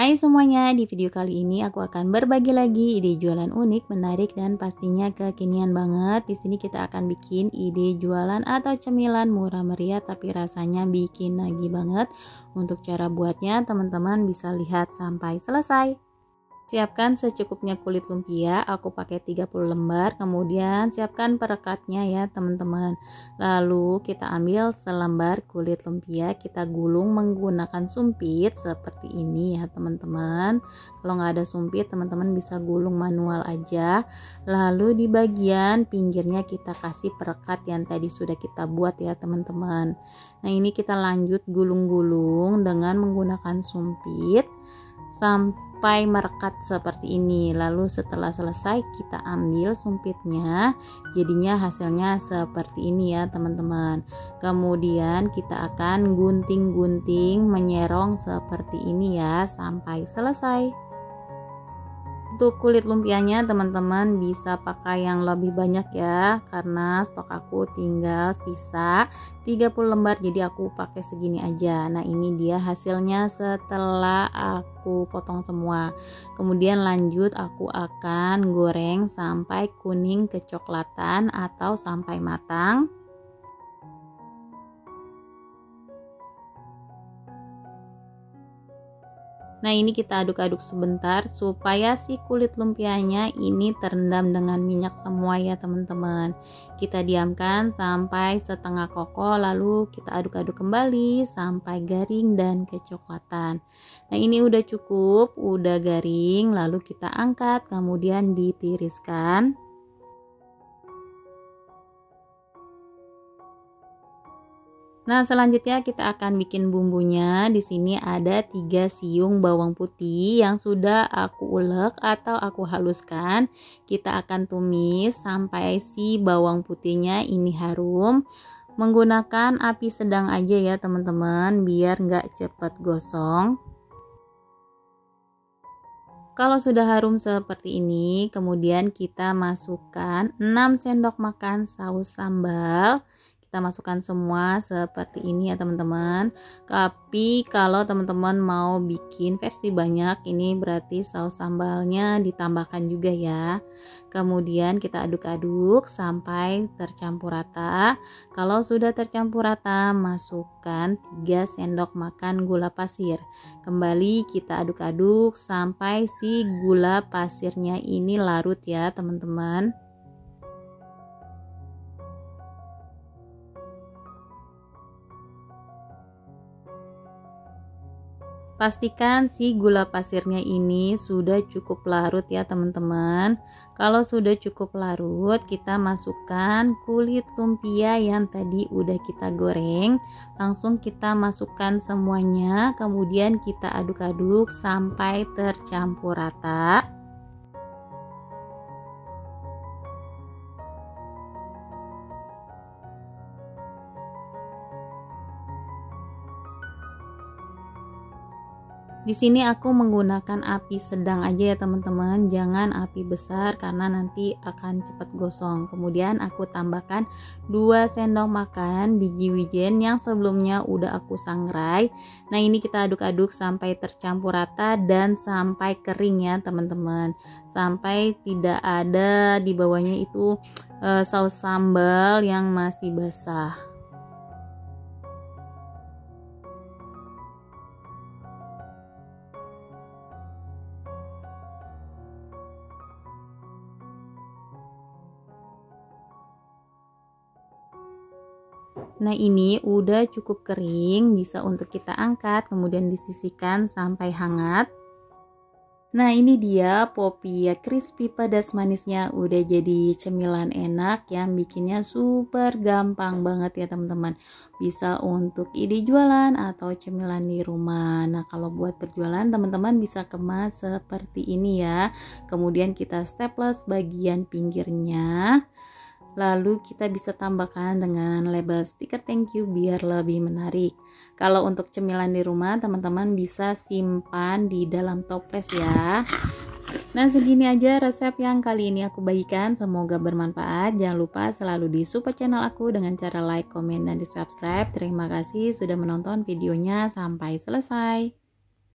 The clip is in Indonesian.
Hai semuanya, di video kali ini aku akan berbagi lagi ide jualan unik, menarik dan pastinya kekinian banget. Di sini kita akan bikin ide jualan atau cemilan murah meriah tapi rasanya bikin nagih banget. Untuk cara buatnya teman-teman bisa lihat sampai selesai. Siapkan secukupnya kulit lumpia, aku pakai 30 lembar, kemudian siapkan perekatnya ya teman-teman. Lalu kita ambil selembar kulit lumpia, kita gulung menggunakan sumpit seperti ini ya teman-teman. Kalau nggak ada sumpit, teman-teman bisa gulung manual aja. Lalu di bagian pinggirnya kita kasih perekat yang tadi sudah kita buat ya teman-teman. Nah ini kita lanjut gulung-gulung dengan menggunakan sumpit sampai merekat seperti ini. Lalu setelah selesai kita ambil sumpitnya, jadinya hasilnya seperti ini ya teman-teman. Kemudian kita akan gunting-gunting menyerong seperti ini ya sampai selesai. Untuk kulit lumpianya teman-teman bisa pakai yang lebih banyak ya, karena stok aku tinggal sisa 30 lembar jadi aku pakai segini aja. Nah ini dia hasilnya setelah aku potong semua. Kemudian lanjut aku akan goreng sampai kuning kecoklatan atau sampai matang. Nah ini kita aduk-aduk sebentar supaya si kulit lumpianya ini terendam dengan minyak semua ya teman-teman. Kita diamkan sampai setengah kokoh, lalu kita aduk-aduk kembali sampai garing dan kecoklatan. Nah ini udah cukup, udah garing, lalu kita angkat kemudian ditiriskan. Nah, selanjutnya kita akan bikin bumbunya. Di sini ada 3 siung bawang putih yang sudah aku ulek atau aku haluskan. Kita akan tumis sampai si bawang putihnya ini harum. Menggunakan api sedang aja ya teman-teman, biar nggak cepat gosong. Kalau sudah harum seperti ini, kemudian kita masukkan 6 sendok makan saus sambal. Kita masukkan semua seperti ini ya teman-teman. Tapi kalau teman-teman mau bikin versi banyak, ini berarti saus sambalnya ditambahkan juga ya. Kemudian kita aduk-aduk sampai tercampur rata. Kalau sudah tercampur rata, masukkan 3 sendok makan gula pasir. Kembali kita aduk-aduk sampai si gula pasirnya ini larut ya teman-teman. Pastikan si gula pasirnya ini sudah cukup larut ya teman-teman. Kalau sudah cukup larut, kita masukkan kulit lumpia yang tadi udah kita goreng. Langsung kita masukkan semuanya, kemudian kita aduk-aduk sampai tercampur rata. Di sini aku menggunakan api sedang aja ya teman-teman, jangan api besar karena nanti akan cepat gosong. Kemudian aku tambahkan 2 sendok makan biji wijen yang sebelumnya udah aku sangrai. Nah ini kita aduk-aduk sampai tercampur rata dan sampai kering ya teman-teman, sampai tidak ada di bawahnya itu saus sambal yang masih basah. Nah ini udah cukup kering, bisa untuk kita angkat kemudian disisihkan sampai hangat. Nah ini dia popia crispy pedas manisnya, udah jadi cemilan enak yang bikinnya super gampang banget ya teman-teman. Bisa untuk ide jualan atau cemilan di rumah. Nah kalau buat berjualan teman-teman bisa kemas seperti ini ya. Kemudian kita staples bagian pinggirnya. Lalu kita bisa tambahkan dengan label stiker thank you biar lebih menarik. Kalau untuk cemilan di rumah teman-teman bisa simpan di dalam toples ya. Nah segini aja resep yang kali ini aku bagikan, semoga bermanfaat. Jangan lupa selalu di support channel aku dengan cara like, komen, dan di subscribe. Terima kasih sudah menonton videonya sampai selesai.